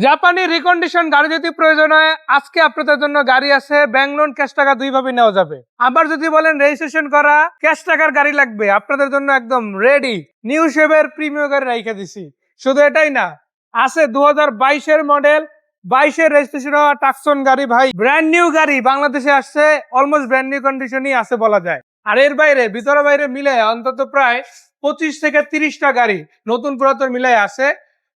জাপানি রিকন্ডিশন গাড়ি যদি প্রয়োজন হয় আজকে আপনাদের জন্য গাড়ি আছে ব্যাংক লোন ক্যাশ টাকা দুইভাবে নেওয়া যাবে। আবার যদি বলেন রেজিস্ট্রেশন করা ক্যাশ টাকার গাড়ি লাগবে আপনাদের জন্য একদম রেডি নিউ শেভের প্রিমিয়াম গাড়ি রাইখা দিছি। শুধু এটাই না, আছে 2022-এর মডেল 22-এর রেজিস্ট্রেশন হওয়া টাকসন গাড়ি ভাই, ব্র্যান্ড নিউ গাড়ি বাংলাদেশে আসছে, অলমোস্ট ব্র্যান্ড নিউ কন্ডিশনই আছে বলা যায়। আর এর বাইরে ভিতরে বাইরে মিলে অন্তত প্রায় 25 থেকে 30টা গাড়ি নতুন পুরাতন মিলাই আছে।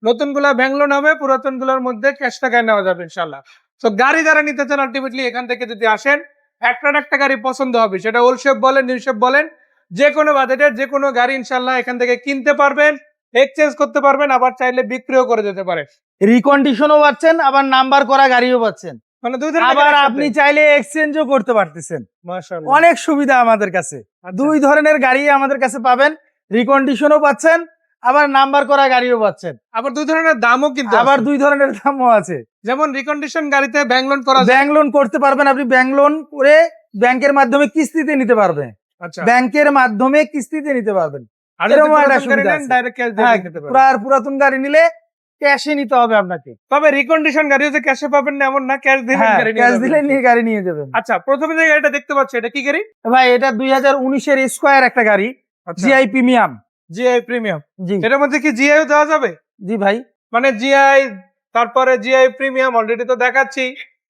নতুন গুলা ব্যাংক লোন হবে, পুরাতন গুলোর মধ্যে ক্যাশ টাকায় নেওয়া যাবে ইনশাল্লাহ। তো গাড়ি যারা নিতে চান আলটিমেটলি এখান থেকে যদি আসেন একটা গাড়ি পছন্দ হবে, সেটা ওল্ড শেপ বলেন নিউ শেপ বলেন, যে কোনো বাজেটের যে কোনো গাড়ি ইনশাল্লাহ এখান থেকে কিনতে পারবেন, এক্সচেঞ্জ করতে পারবেন, আবার চাইলে বিক্রিও করে যেতে পারে। রিকন্ডিশনও পাচ্ছেন, আবার নাম্বার করা গাড়িও পাচ্ছেন, মানে দুই ধরনের আবার আপনি চাইলে এক্সচেঞ্জও করতে পারতেছেন। মাশাআল্লাহ অনেক সুবিধা আমাদের কাছে। দুই ধরনের গাড়ি আমাদের কাছে পাবেন, রিকন্ডিশনও পাচ্ছেন, আবার নাম্বার করা গাড়িও পাচ্ছেন। আবার দুই ধরনের দামও কিন্তু আবার দুই ধরনের দামও আছে। যেমন রিকন্ডিশন গাড়িতে ব্যাংক লোন করা যায়, ব্যাংক লোন করতে পারবেন, আপনি ব্যাংক লোন করে ব্যাংকের মাধ্যমে কিস্তিতে নিতে পারবেন। আচ্ছা, ব্যাংকের মাধ্যমে কিস্তিতে নিতে পারবেন। আর এরকম যদি একটা পুরাতন গাড়ি সুবিধা নেন আছে। ডাইরেক্ট ক্যাশ দিয়ে হ্যাঁ, নিতে পারবেন। পুরাতন গাড়ি নিলে ক্যাশে নিতে হবে আপনাকে। তবে রিকন্ডিশন গাড়ি যে ক্যাশে পাবেন না এমন না, ক্যাশ দিলে হ্যাঁ, গাড়ি নিয়ে ক্যাশ যাবেন। দিলে নিয়ে গাড়ি নিয়ে যাবেন। আচ্ছা, প্রথমে যে গাড়িটা দেখতে পাচ্ছি এটা কি গাড়ি ভাই এটা 2019-এর স্কয়ার একটা গাড়ি, জিআই প্রিমিয়াম। GI premium. জি এটার মধ্যে কি জিআই দেওয়া যাবে? জি ভাই, মানে জিআই তারপরে জিআই প্রিমিয়াম অলরেডি তো দেখাচ্ছি,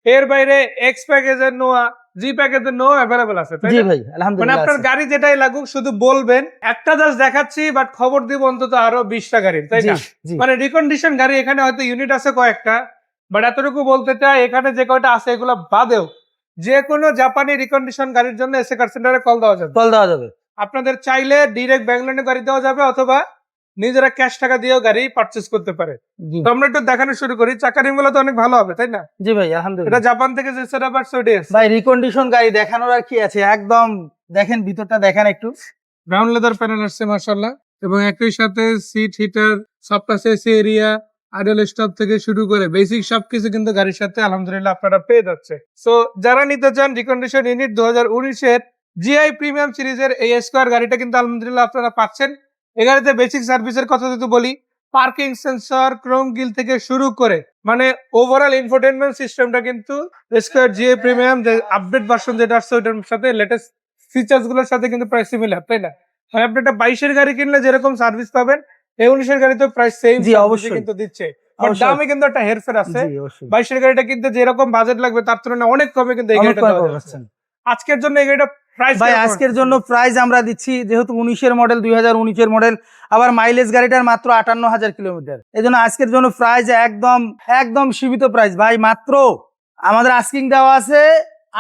এর বাইরে এক্স প্যাকেজের নোয়া জি প্যাকেজের নোয়া अवेलेबल আছে তাই জি না? ভাই, মানে আলহামদুলিল্লাহ আপনার আছে। গাড়ি যেটাই লাগুক শুধু বলবেন, একটা জাস্ট দেখাচ্ছি বাট খবর দিব অন্তত আরো 20টা গাড়ি তাই জি না? জি মানে রিকন্ডিশন গাড়ি এখানে হয়তো ইউনিট আছে কয়েকটা, বাট এতটুকু বলতে চাই এখানে যে কয়টা আছে এগুলো বাদেও যে কোনো জাপানি রিকন্ডিশন গাড়ির জন্য এসএ কার সেন্টারে কল দেওয়া যাবে। কল দেওয়া যাবে। আপনাদের চাইলে ডিরেক্ট ব্যাংক লোনে গাড়ি দেওয়া যাবে অথবা নিজেরা ক্যাশ টাকা দিয়েও গাড়ি পারচেজ করতে পারে। জি তো আমরা একটু দেখানো শুরু করি, চাকা রিমগুলো তো অনেক ভালো হবে তাই না? জি ভাই, এটা আলহামদুলিল্লাহ। জাপান থেকে যে সেটআপ আর সৌদি আছে। ভাই রিকন্ডিশন গাড়ি দেখানোর আর কি আছে, একদম দেখেন ভিতরটা দেখেন একটু। ব্রাউন লেদার প্যানেল আসছে মাশাআল্লাহ, এবং একই সাথে seat heater, soft AC area, idle stop থেকে শুরু করে বেসিক সবকিছু কিন্তু গাড়ির সাথে আলহামদুলিল্লাহ আপনারা পেয়ে যাচ্ছে। সো যারা নিতে চান রিকন্ডিশন ইউনিট 2019-এর জিআই প্রিমিয়াম সিরিজের এই স্কয়ার গাড়িটা কিন্তু আলহামদুলিল্লাহ আপনারা পাচ্ছেন। এই গাড়িতে বেসিক সার্ভিসের কথা যদি বলি, পার্কিং সেন্সর, ক্রোম গিল থেকে শুরু করে মানে ওভারঅল ইনফোটেইনমেন্ট সিস্টেমটা কিন্তু স্কয়ার জিআই প্রিমিয়াম যে আপডেট ভার্সন যেটা আসছে ওটার সাথে লেটেস্ট ফিচার্স গুলোর সাথে কিন্তু প্রায় সিমিলার তাই না? মানে আপনি একটা 22-এর গাড়ি কিনলে যেরকম সার্ভিস পাবেন এই 19-এর গাড়িতে প্রায় সেম জি, অবশ্যই। কিন্তু দিচ্ছে, বাট অবশ্যই। দামে কিন্তু একটা হেরফের আছে। জি অবশ্যই। 22-এর গাড়িটা কিনতে যেরকম বাজেট লাগবে তার তুলনায় অনেক কমে কিন্তু এই অনেক গাড়িটা কম দেওয়া যাচ্ছে। পাচ্ছেন। আজকের জন্য এই গাড়িটা প্রাইস ভাই আজকের জন্য প্রাইস আমরা দিচ্ছি, যেহেতু 19-এর মডেল, 2019-এর মডেল, আবার মাইলেজ গাড়িটার মাত্র 58,000 কিলোমিটার। এই জন্য আজকের জন্য প্রাইস একদম সীমিত প্রাইস ভাই। মাত্র আমাদের আস্কিং দেওয়া আছে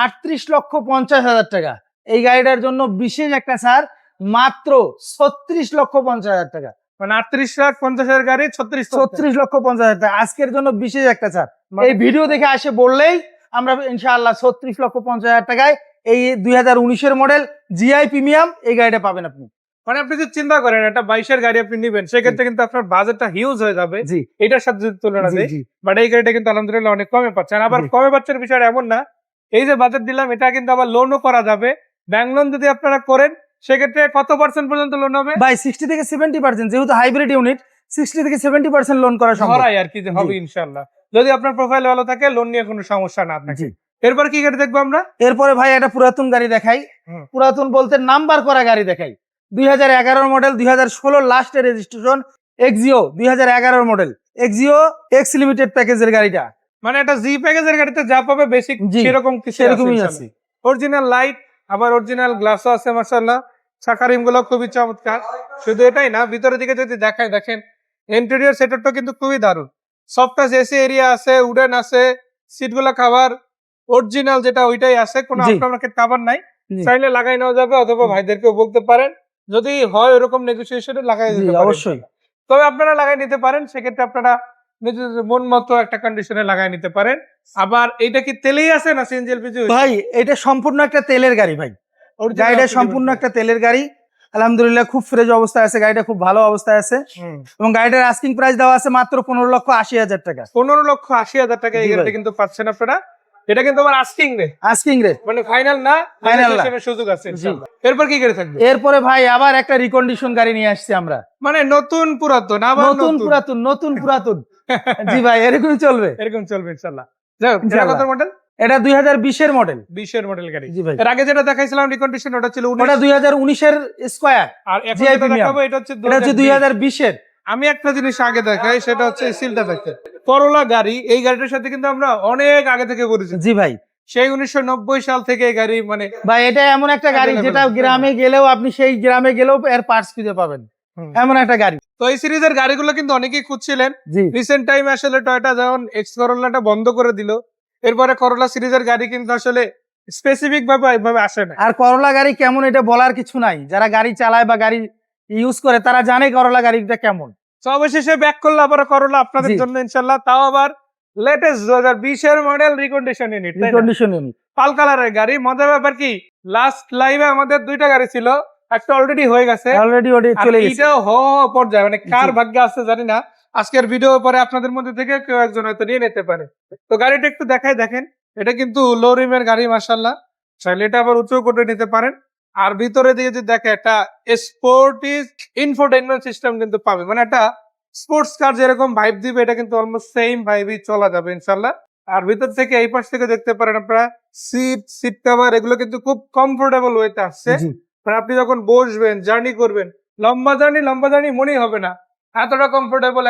38,50,000 টাকা। এই গাড়িটার জন্য বিশেষ একটা ছাড়, মাত্র 36,50,000 টাকা। মানে 38,50,000 গাড়ি 36,50,000 টাকা আজকের জন্য বিশেষ একটা ছাড়। এই ভিডিও দেখে আসে বললেই আমরা ইনশাআল্লাহ 36,50,000 টাকায় এই 2019-এর মডেল জিআই প্রিমিয়াম এই গাড়িটা পাবেন আপনি। মানে আপনি যদি চিন্তা করেন একটা 22-এর গাড়ি আপনি নিবেন সেক্ষেত্রে কিন্তু আপনার বাজেটটা হিউজ হয়ে যাবে জি এটার সাথে যদি তুলনা দেই, জি বাট এই গাড়িটা কিন্তু আলহামদুলিল্লাহ অনেক কমে পাচ্ছেন। আবার জি। কমে পাচ্ছেন বিষয়টা এমন না, এই যে বাজেট দিলাম এটা কিন্তু আবার লোনও করা যাবে। ব্যাংক লোন যদি আপনারা করেন সেক্ষেত্রে কত পার্সেন্ট পর্যন্ত লোন হবে? ভাই 60 থেকে 70%, যেহেতু হাইব্রিড ইউনিট 60 থেকে 70% লোন করা সম্ভব। ধরাই আর কি যে হবে ইনশাআল্লাহ, যদি আপনার প্রোফাইল ভালো থাকে লোন নিয়ে কোনো সমস্যা না আপনাকে। জি। এরপর কি গাড়ি দেখবো আমরা? এরপরে ভাই একটা পুরাতন গাড়ি দেখাই। হুম। পুরাতন বলতে নাম্বার করা গাড়ি দেখাই। 2011 মডেল, 2016 লাস্টের registration, Axio 2011 model, Axio x limited প্যাকেজের গাড়িটা। মানে একটা জি প্যাকেজের গাড়িতে যা পাবে বেসিক জি, সেরকম কিছু সেরকমই আছে। অরিজিনাল লাইট, আবার অরিজিনাল গ্লাসও আছে মাশাআল্লাহ। চাকা রিম গুলো খুবই চমৎকার। শুধু এটাই না, ভিতরের দিকে যদি দেখায় দেখেন ইন্টেরিয়র সেটআপটা কিন্তু খুবই দারুণ। সফট টাচ এসি এরিয়া আছে, উডেন আছে, সিটগুলো কভার অরিজিনাল যেটা ওইটাই আছে, কোনো জি। আফটারমার্কেট কভার নাই। জি। চাইলে লাগাই নেওয়া যাবে অথবা ভাইদেরকেও বলতে পারেন যদি হয় এরকম নেগোসিয়েশনে লাগাই জি দিতে পারেন। অবশ্যই। তবে আপনারা লাগাই নিতে পারেন, সেক্ষেত্রে আপনারা নিজেদের মন মতো একটা কন্ডিশনে লাগাই নিতে পারেন। আবার এইটা কি তেলেই আছে না সিএনজি এলপিজি? ভাই এটা সম্পূর্ণ একটা তেলের গাড়ি ভাই। গাড়িটা সম্পূর্ণ একটা তেলের গাড়ি, আলহামদুলিল্লাহ খুব ফ্রেশ অবস্থায় আছে গাড়িটা, খুব ভালো অবস্থায় আছে। এবং গাড়িটার আস্কিং প্রাইস দেওয়া আছে মাত্র 15,80,000 টাকা। 15,80,000 টাকা এই জি ভাই। গাড়িটা কিন্তু পাচ্ছেন আপনারা। এটা কিন্তু আমার আস্কিং রে, আস্কিং রেট। মানে ফাইনাল না, Final না। নেগোসিয়েশনের সুযোগ আছে ইনশাআল্লাহ। এরপর কি করে থাকবে? এরপরে ভাই আবার একটা রিকন্ডিশন গাড়ি নিয়ে আসছি আমরা, মানে নতুন পুরাতন, আবার নতুন পুরাতন, নতুন পুরাতন। জি ভাই, এরকমই চলবে, এরকম চলবে ইনশাআল্লাহ। যাই হোক, এটা ইনশাআল্লাহ। কত মডেল? এটা 2020-এর মডেল। 20 এর মডেল গাড়ি। জি ভাই, এর আগে যেটা দেখাইছিলাম রিকন্ডিশন, ওটা ছিল 19, ওটা 2019-এর স্কয়ার। আর এখন GI যেটা Premium। দেখাবো এটা হচ্ছে এটা হচ্ছে 2020-এর। আমি একটা জিনিস আগে দেখাই, সেটা হচ্ছে সিলটা দেখতে। করোলা গাড়ি, এই গাড়িটার সাথে কিন্তু আমরা অনেক আগে থেকে পরিচিত। জি ভাই, সেই 1990 সাল থেকে এই গাড়ি মানে ভাই এটা এমন একটা গাড়ি Available যেটা আছে, গ্রামে গেলেও আপনি সেই গ্রামে গেলেও এর পার্টস খুঁজে পাবেন, হুম। এমন একটা গাড়ি। তো এই সিরিজের গাড়িগুলো কিন্তু অনেকেই খুঁজছিলেন। জি রিসেন্ট টাইমে আসলে টয়োটা যখন এক্স করোলাটা বন্ধ করে দিল, এরপরে করোলা সিরিজের গাড়ি কিন্তু আসলে স্পেসিফিক ভাবে এইভাবে আসে না। আর করলা গাড়ি কেমন এটা বলার কিছু নাই, যারা গাড়ি চালায় বা গাড়ি ইউজ করে তারা জানে করলা গাড়িটা কেমন। তো অবশেষে ব্যাক করলো আবার করোলা আপনাদের জি। জন্য ইনশাল্লাহ, তাও আবার লেটেস্ট 2020 এর model recondition unit, recondition unit. Pearl কালারের গাড়ি। মজার ব্যাপার কি, লাস্ট লাইভে আমাদের 2টা গাড়ি ছিল, একটা অলরেডি হয়ে গেছে, অলরেডি ওটা আর চলে গেছে। এইটাও পর্যায়ে, মানে কার জি। ভাগ্যে আছে জানি না। আজকের ভিডিও পরে আপনাদের মধ্যে থেকে কেউ একজন হয়তো নিয়ে নিতে পারে। তো গাড়িটা একটু দেখাই, দেখেন এটা কিন্তু লো রিমের গাড়ি, মাশাআল্লাহ। চাইলে এটা আবার উঁচু করে নিতে পারেন। আর ভিতরে দিয়ে যদি দেখে, একটা স্পোর্টিস ইনফোটেইনমেন্ট সিস্টেম কিন্তু পাবে, মানে একটা স্পোর্টস কার যেরকম ভাইব দিবে, এটা কিন্তু অলমোস্ট সেম ভাইবই চলা যাবে ইনশাআল্লাহ। আর ভিতর থেকে এই পাশ থেকে দেখতে পারেন আপনারা সিট কভার, এগুলো কিন্তু খুব কমফোর্টেবল ওয়েতে আসছে। জি। মানে আপনি যখন বসবেন, জার্নি করবেন, লম্বা জার্নি মনেই হবে না, এতটা কমফোর্টেবল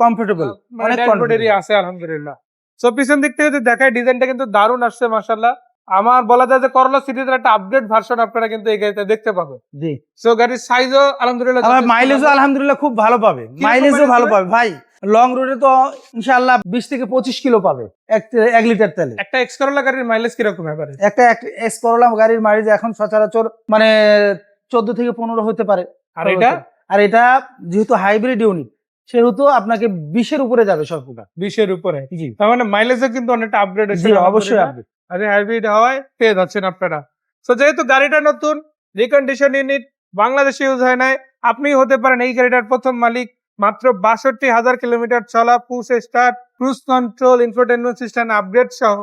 কমফোর্টেবল, অনেক এরিয়া আছে আলহামদুলিল্লাহ। সো পিছন দিক থেকে যদি দেখায়, ডিজাইনটা কিন্তু দারুণ আসছে মাশাআল্লাহ। আমার বলা যায় যে করলা সিরিজের একটা আপডেট ভার্সন আপনারা কিন্তু এই গাড়িতে দেখতে পাবেন। জি। সো গাড়ির সাইজও আলহামদুলিল্লাহ আবার যথেষ্ট মাইলেজও ভালো। আলহামদুলিল্লাহ খুব ভালো পাবে, কিরকম মাইলেজও mileage ভালো পাবে? পাবে ভাই। লং রুটে তো ইনশাআল্লাহ 20 থেকে 25 কিলো পাবে এক লিটার তেলে। একটা এক্স করলা গাড়ির মাইলেজ কিরকম এবারে? একটা এক্স করোলা গাড়ির মাইলেজ এখন সচরাচর মানে 14 থেকে 15 হতে পারে। আর এটা আর এটা যেহেতু হাইব্রিড ইউনিট, সেহেতু আপনাকে 20-এর উপরে যাবে সবগুলা। 20 এর উপরে। জি তার মানে মাইলেজও কিন্তু অনেকটা আপগ্রেড হয়েছে। জি, অবশ্যই আপনি। আরে হাইব্রিড হওয়ায় পেয়ে যাচ্ছেন আপনারা। সো যেহেতু গাড়িটা নতুন, রিকন্ডিশন ইউনিট, বাংলাদেশে ইউজ হয় নাই, আপনি হতে পারেন এই গাড়িটার প্রথম মালিক। মাত্র 62,000 কিলোমিটার চলা, push start, cruise control, infotainment system upgrade সহ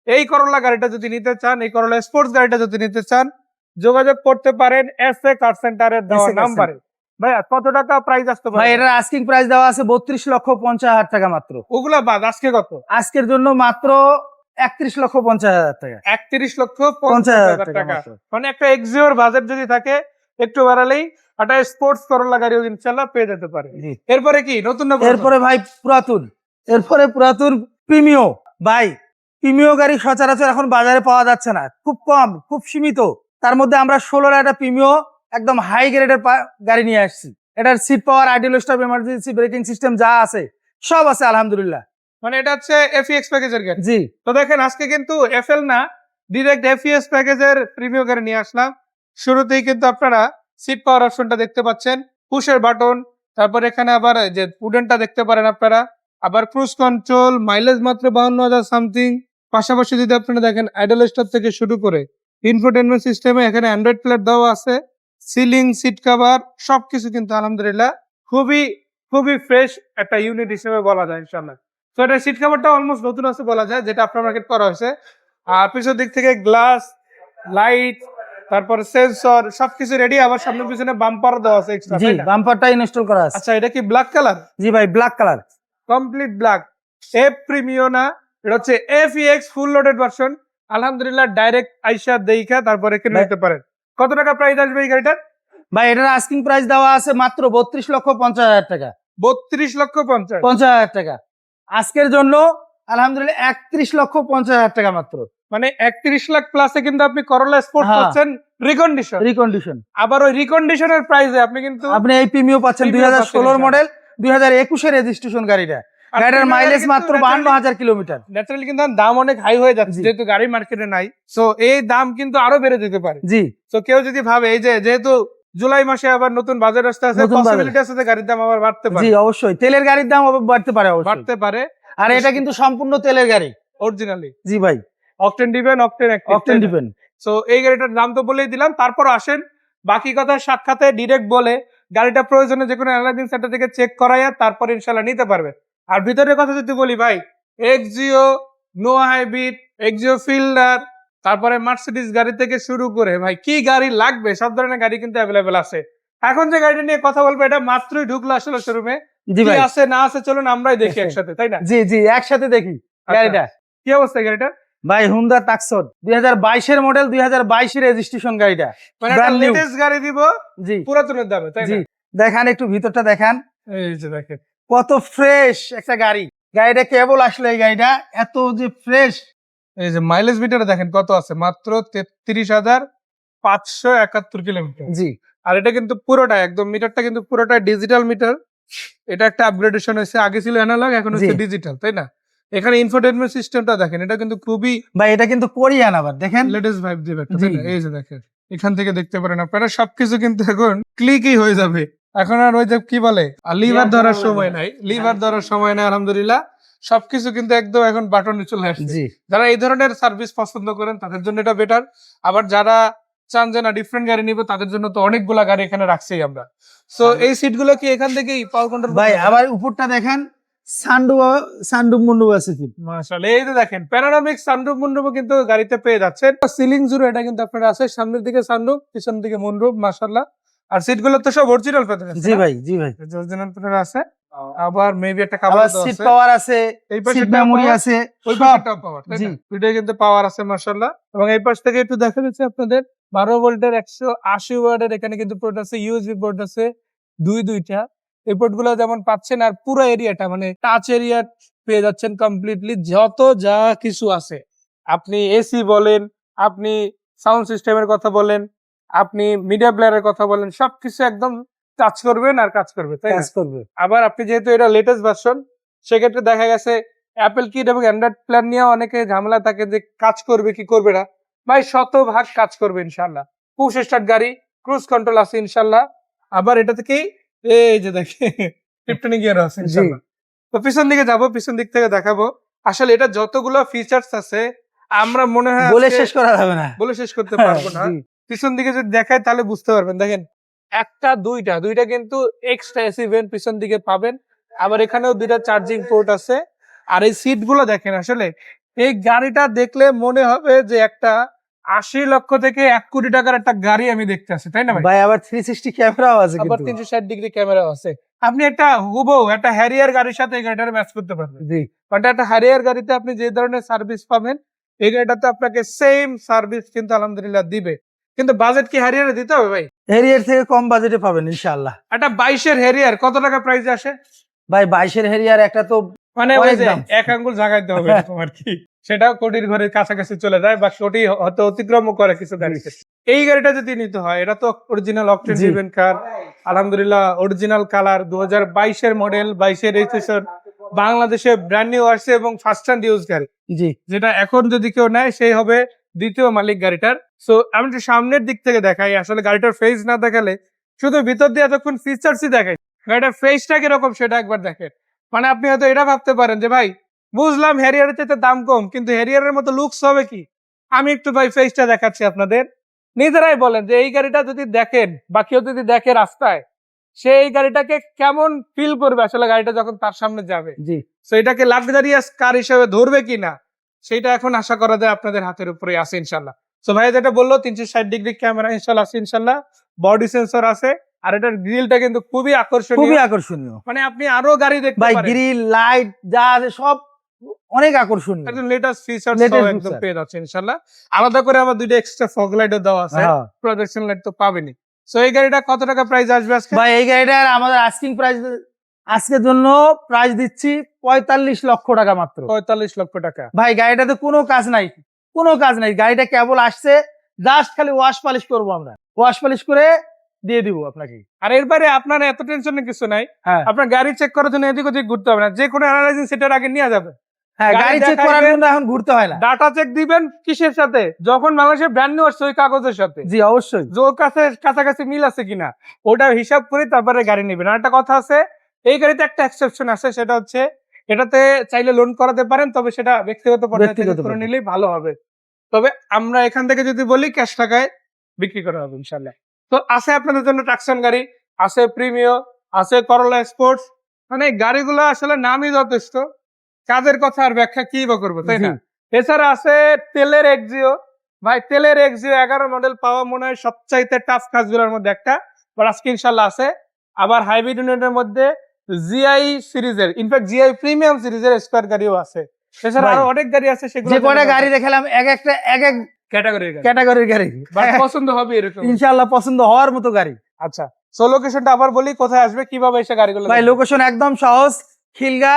এই করোলা গাড়িটা যদি নিতে চান, এই করোলা স্পোর্টস গাড়িটা যদি নিতে চান, যোগাযোগ করতে পারেন এসএ কার সেন্টারের দেওয়া SA কার নাম্বারে। ভাইয়া কত টাকা প্রাইস আসতে ভাই পারে? এটার আস্কিং প্রাইস দেওয়া আছে 32,50,000 টাকা মাত্র। ওগুলা বাদ আজকে কত? আজকের জন্য মাত্র 31,50,000 টাকা। 31,50,000 টাকা। মাত্র। মানে একটা এক্সিওর বাজেট যদি থাকে, একটু বাড়ালেই একটা স্পোর্টস করোলা গাড়িও ইনশাআল্লাহ পেয়ে যেতে পারে। জি। এরপরে কি নতুন না পুরাতন? এরপরে ভাই পুরাতন প্রিমিও। ভাই প্রিমিও গাড়ি সচরাচর এখন বাজারে পাওয়া যাচ্ছে না, খুব কম, খুব সীমিত। তার মধ্যে আমরা 16 একটা প্রিমিও একদম হাই গ্রেডের গাড়ি নিয়ে আসছি। এটার seat power, idle stop, emergency braking system যা আছে সব আছে আলহামদুলিল্লাহ। মানে এটা হচ্ছে এফইএক্স প্যাকেজের গাড়ি। জি তো দেখেন আজকে কিন্তু এফএল না, ডিরেক্ট এফইএস প্যাকেজের প্রিমিয়াম গাড়ি নিয়ে আসলাম। শুরুতেই কিন্তু আপনারা সিট পাওয়ার অপশনটা দেখতে পাচ্ছেন, পুশের বাটন, তারপর এখানে আবার যে উডেনটা দেখতে পারেন আপনারা, আবার ক্রুজ কন্ট্রোল, মাইলেজ মাত্র 52,000 সামথিং। পাশাপাশি যদি আপনারা দেখেন আইডল স্টপ থেকে শুরু করে ইনফোটেইনমেন্ট সিস্টেমে এখানে অ্যান্ড্রয়েড প্লেট দেওয়া আছে, সিলিং, সিট কভার সবকিছু কিন্তু আলহামদুলিল্লাহ খুবই খুবই ফ্রেশ একটা ইউনিট হিসেবে বলা যায় ইনশাআল্লাহ। তো এটা সিট কভারটা অলমোস্ট নতুন আছে বলা যায়, যেটা আফটার মার্কেট করা হয়েছে। আর পিছন দিক থেকে গ্লাস, লাইট, তারপর সেন্সর সবকিছু রেডি। আবার সামনে পিছনে বাম্পার দেওয়া আছে এক্সট্রা। জি, বাম্পারটা ইনস্টল করা আছে। আচ্ছা, এটা কি ব্ল্যাক কালার? জি ভাই, black colour, complete black. F Premio না, এটা হচ্ছে এফইএক্স ফুল লোডেড ভার্সন। আলহামদুলিল্লাহ ডাইরেক্ট আইসা দেইখা তারপরে কিনে নিতে পারেন। কত টাকা প্রাইস আসবে এই গাড়িটার? ভাই এটার আস্কিং প্রাইস দেওয়া আছে মাত্র 32,50,000 টাকা। 32,50,000 টাকা। আজকের জন্য আলহামদুলিল্লাহ 31,50,000 টাকা মাত্র। মানে 31 লাখ প্লাসে কিন্তু আপনি করোলা স্পোর্টস হ্যাঁ। পাচ্ছেন রিকন্ডিশন। রিকন্ডিশন আবার ওই রিকন্ডিশনের প্রাইসে আপনি কিন্তু আপনি এই প্রিমিও পাচ্ছেন। প্রিমিও পাচ্ছেন 2016 মডেল, 2021 এর রেজিস্ট্রেশন গাড়িটা। আর গাড়িটার প্রিমিয়ার মাইলেজ কিন্তু মাত্র 52,000 কিলোমিটার। ন্যাচারালি কিন্তু দাম অনেক হাই হয়ে যাচ্ছে, জি। যেহেতু গাড়ি মার্কেটে নাই। সো এই দাম কিন্তু আরো বেড়ে যেতে পারে। জি তো কেউ যদি ভাবে এই যে যেহেতু জুলাই মাসে আবার নতুন বাজার আসতে আছে, নতুন বাজার। পসিবিলিটি আছে যে গাড়ির দাম আবার বাড়তে জি পারে, অবশ্যই তেলের গাড়ির দাম বাড়তে পারে, অবশ্যই বাড়তে পারে। আর এটা কিন্তু সম্পূর্ণ তেলের গাড়ি। অরিজিনালি জি ভাই, octane depend, octane octane depend. So এই গাড়িটার দাম তো বলেই দিলাম। তারপর আসেন বাকি কথা সাক্ষাতে ডিরেক্ট বলে, গাড়িটা প্রয়োজনে যে কোনো অ্যানালাইজিং সেন্টার থেকে চেক করাইয়া তারপর ইনশাআল্লাহ নিতে পারবে। আর ভিতরের কথা যদি বলি ভাই, Axio, no hybrid, Axio Fielder, তারপরে মার্সিডিজ গাড়ি থেকে শুরু করে ভাই কি গাড়ি লাগবে সব ধরনের গাড়ি কিন্তু অ্যাভেলেবেল আছে। এখন যে গাড়িটা নিয়ে কথা বলবো এটা মাত্রই ঢুকলো আসলে শোরুমে, জি কি ভাই, আছে না আছে চলুন আমরাই দেখি একসাথে, তাই না? জি জি একসাথে দেখি গাড়িটা। কি অবস্থা গাড়িটা? ভাই হুন্ডা টাকসন 2022 মডেল, 2022 রেজিস্ট্রেশন গাড়িটা, মানে একটা brand new। লেটেস্ট গাড়ি দিব জি পুরাতনের দামে, তাই জি না? দেখান একটু ভিতরটা দেখান, এই যে দেখেন কত ফ্রেশ একটা গাড়ি। গাড়িটা কেবল আসলে এই গাড়িটা এত যে ফ্রেশ। এই যে মাইলেজ মিটারে দেখেন কত আছে, মাত্র 33,571 কিলোমিটার। জি আর এটা কিন্তু পুরোটা একদম মিটারটা কিন্তু পুরোটা ডিজিটাল মিটার। এটা একটা আপগ্রেডেশন হয়েছে, আগে ছিল অ্যানালগ এখন হচ্ছে জি। ডিজিটাল, তাই না? এখানে ইনফোটেইনমেন্ট সিস্টেমটা দেখেন, এটা কিন্তু খুবই ভাই এটা কিন্তু কোরিয়ান আবার দেখেন। লেটেস্ট ভাইব দিবে একটা, জি। তাই না? এই যে দেখেন এখান থেকে দেখতে পারেন আপনারা সবকিছু কিন্তু এখন ক্লিকই হয়ে যাবে। এখন আর ওই যে কি বলে লিভার ধরার সময় নাই, লিভার ধরার সময় নাই, আলহামদুলিল্লাহ সবকিছু কিন্তু একদম এখন বাটনে চলে আসছে। জি যারা এই ধরনের সার্ভিস পছন্দ করেন তাদের জন্য এটা বেটার। আবার যারা চান যে না ডিফারেন্ট গাড়ি নিব তাদের জন্য তো অনেকগুলা গাড়ি এখানে রাখছেই আমরা। সো এই সিটগুলো কি এখান থেকেই পাওয়ার কন্ট্রোল? ভাই আবার উপরটা দেখেন, সানডুপ মুন্ডুপ আছে কি। মাশাআল্লাহ, এই যে দেখেন প্যানোরামিক সানরুফ মুনরুফ কিন্তু গাড়িতে পেয়ে যাচ্ছেন। সিলিং জুড়ে এটা কিন্তু আপনারা আছে, সামনের দিকে সানরুফ, পিছন দিকে মুনরুফ, মাশাআল্লাহ। আর সিটগুলো তো সব অরিজিনাল পেতে যাচ্ছে। জি ভাই জি ভাই। অরিজিনাল পেতে আছে। আবার মেবি একটা আবার কাভার সিট আছে, পাওয়ার আছে, এই পাশে সিট মেমোরি আছে, ওই সব। পাশেটাও পাওয়ার, তাই জি না? দুইটাই কিন্তু পাওয়ার আছে মাশাআল্লাহ। এবং এই পাশ থেকে একটু দেখা যাচ্ছে আপনাদের 12 ভোল্টের 180 ওয়াটের এখানে কিন্তু পোর্ট আছে, ইউএসবি পোর্ট আছে দুইটা। এই পোর্টগুলো যেমন পাচ্ছেন আর পুরো এরিয়াটা মানে টাচ এরিয়া পেয়ে যাচ্ছেন কমপ্লিটলি, যত যা কিছু আছে। আপনি এসি বলেন, আপনি সাউন্ড সিস্টেমের কথা বলেন, আপনি মিডিয়া প্লেয়ারের কথা বলেন, সবকিছু একদম টাচ করবেন আর কাজ করবে, তাই না? কাজ করবে। আবার আপনি যেহেতু এটা লেটেস্ট ভার্সন, সেক্ষেত্রে দেখা গেছে অ্যাপেল কিট এবং অ্যান্ড্রয়েড প্ল্যান নিয়ে অনেকে ঝামেলা থাকে যে কাজ করবে কি করবে না। ভাই শতভাগ কাজ করবে ইনশাল্লাহ। পুশ স্টার্ট গাড়ি, ক্রুজ কন্ট্রোল আছে ইনশাল্লাহ। আবার এটা থেকেই এই যে দেখে টিপটনি গিয়ার আছে ইনশাল্লাহ। তো পিছন দিকে যাব, পিছন দিক থেকে দেখাবো আসলে এটা যতগুলো ফিচার্স আছে আমরা মনে হয় বলে আজকে শেষ করা যাবে না। বলে শেষ করতে পারবো না। জি। পিছন দিকে যদি দেখায় তাহলে বুঝতে পারবেন। দেখেন একটা দুইটা কিন্তু এক্সট্রা এসি ভেন্ট পিছন দিকে পাবেন। আবার এখানেও দুইটা চার্জিং পোর্ট আছে। আর এই সিট গুলো দেখেন আসলে এই গাড়িটা দেখলে মনে হবে যে একটা 80 লক্ষ থেকে 1 কোটি টাকার একটা গাড়ি আমি দেখতে আছি, তাই না ভাই? ভাই আবার 360 ক্যামেরাও আছে আবার কিন্তু। 360 ডিগ্রি ক্যামেরাও আছে। আপনি একটা হুবহু একটা হ্যারিয়ার গাড়ির সাথে এই গাড়িটার ম্যাচ করতে পারবেন। জি বাট একটা হ্যারিয়ার গাড়িতে আপনি যে ধরনের সার্ভিস পাবেন এই গাড়িটাতে আপনাকে সেম সার্ভিস কিন্তু আলহামদুলিল্লাহ দিবে। কিন্তু বাজেট কি হ্যারিয়ারে দিতে হবে ভাই? হেরিয়ার থেকে কম বাজেটে পাবেন ইনশাআল্লাহ। একটা 22 এর হ্যারিয়ার কত টাকা প্রাইসে আসে? ভাই 22 হেরিয়ার একটা তো মানে ওই অনেক যে দাম। এক আঙ্গুল ঝাঁকাইতে হবে এরকম আর কি। সেটাও কোটির ঘরের কাছাকাছি চলে যায় বা কোটি হয়তো অতিক্রমও করে কিছু গাড়িতে। এই গাড়িটা যদি নিতে হয় এটা তো অরিজিনাল অকটেন জি। ড্রিভেন কার, আলহামদুলিল্লাহ অরিজিনাল কালার, 2022 এর মডেল, 22 এর রেজিস্ট্রেশন, বাংলাদেশে ব্র্যান্ড নিউ আসছে এবং ফার্স্ট হ্যান্ড ইউজ গাড়ি, জি যেটা এখন যদি কেউ নেয় সেই হবে দ্বিতীয় মালিক গাড়িটার। সো আমি একটু সামনের দিক থেকে দেখাই, আসলে গাড়িটার ফেস না দেখালে শুধু ভিতর দিয়ে এতক্ষণ ফিচার্সই দেখাই, গাড়িটার ফেসটা কিরকম সেটা একবার দেখেন। মানে আপনি হয়তো এটা ভাবতে পারেন যে ভাই বুঝলাম হ্যারিয়ারের চাইতে দাম কম কিন্তু হ্যারিয়ারের মতো লুকস হবে কি। আমি একটু ভাই ফেসটা দেখাচ্ছি আপনাদের, নিজেরাই বলেন যে এই গাড়িটা যদি দেখেন বা কেউ যদি দেখে রাস্তায় সে এই গাড়িটাকে কেমন ফিল করবে আসলে গাড়িটা যখন তার সামনে যাবে। জি সো এটাকে লাক্সারিয়াস কার হিসেবে ধরবে কিনা সেটা এখন আশা করা যায় আপনাদের হাতের উপরে আছে ইনশাল্লাহ। সো ভাই যেটা বললো 360 ডিগ্রি ক্যামেরা ইনশাল্লাহ আছে ইনশাল্লাহ, বডি সেন্সর আছে, আর এটার গ্রিলটা কিন্তু খুবই খুবই আকর্ষণীয়। আকর্ষণীয়। মানে আপনি আরো গাড়ি দেখতে ভাই পারেন, গ্রিল লাইট যা আছে সব অনেক আকর্ষণীয়। একদম লেটেস্ট ফিচারস Latest সহ একদম feature। পেয়ে যাচ্ছে ইনশাল্লাহ। আলাদা করে আবার দুইটা এক্সট্রা ফগ লাইটও দেওয়া আছে, হ্যাঁ। প্রজেকশন লাইট তো পাবেনই। সো এই গাড়িটা কত টাকা প্রাইস আসবে আজকে? ভাই এই গাড়িটার আমাদের আস্কিং প্রাইস আজকের জন্য প্রাইস দিচ্ছি 45 লক্ষ টাকা মাত্র। 45 লক্ষ টাকা। ভাই গাড়িটাতে কোনো কাজ নাই, কোনো কাজ নাই, গাড়িটা কেবল আসছে জাস্ট খালি ওয়াশ পলিশ করবো আমরা, ওয়াশ পলিশ করে দিয়ে দিব আপনাকে। আর এরপরে আপনার এত টেনশনের কিছু নাই, হ্যাঁ আপনার গাড়ি চেক করার জন্য এদিক ওদিক ঘুরতে হবে না, যে কোনো অ্যানালাইজিং সেটার আগে নিয়ে যাবে। হ্যাঁ গাড়ি গাড়ি চেক করার দেখাইবে, জন্য এখন ঘুরতে হয় না। ডাটা চেক দিবেন কিসের সাথে? যখন বাংলাদেশের ব্র্যান্ড নিউ আসছে ওই কাগজের সাথে, জি অবশ্যই। যে ওর কাছে কাছাকাছি মিল আছে কিনা ওটা হিসাব করে তারপরে গাড়ি নেবেন। আর একটা কথা আছে, এই গাড়িতে একটা এক্সেপশন আছে, সেটা হচ্ছে এটাতে চাইলে লোন করাতে পারেন, তবে সেটা ব্যক্তিগত পর্যায়ে থেকে ব্যক্তিগত করে পর্যায়ে। নিলেই ভালো হবে। তবে আমরা এখান থেকে যদি বলি ক্যাশ টাকায় বিক্রি করা হবে ইনশাল্লাহ। তো আছে আপনাদের জন্য ট্রাকশন গাড়ি, আছে প্রিমিও, আছে করোলা স্পোর্টস, মানে গাড়িগুলো আসলে নামই যথেষ্ট, কাজের কথা আর ব্যাখ্যা কি বা করবো, তাই না? জি। এছাড়া আছে তেলের এক্সিও। ভাই তেলের এক্সিও 11 মডেল পাওয়া মনে হয় সবচাইতে টাফ কাজগুলোর মধ্যে একটা, বাট আজকে ইনশাল্লাহ আছে। আবার হাইব্রিড ইউনিটের মধ্যে জিআই সিরিজের, ইনফ্যাক্ট জিআই প্রিমিয়াম সিরিজের স্কোয়ার গাড়িও আছে। এছাড়া ভাই, আরো অনেক গাড়ি আছে, সেগুলো যে কয়টা গাড়ি দেখালাম এক একটা এক এক ক্যাটাগরির গাড়ি, ক্যাটাগরির গাড়ি, বাট পছন্দ হবে এরকম। ইনশাআল্লাহ পছন্দ হওয়ার মতো গাড়ি। আচ্ছা, সো লোকেশনটা আবার বলি, কোথায় আসবে, কিভাবে এসে গাড়িগুলো ভাই দেখবে? লোকেশন একদম সহজ, খিলগা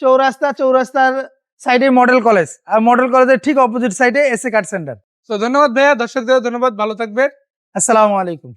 চৌরাস্তার সাইডে মডেল কলেজ, আর মডেল কলেজের ঠিক অপোজিট সাইডে এসএ কার সেন্টার। তো ধন্যবাদ ভাইয়া, দর্শকদের ধন্যবাদ, ভালো থাকবেন। আসসালামু আলাইকুম।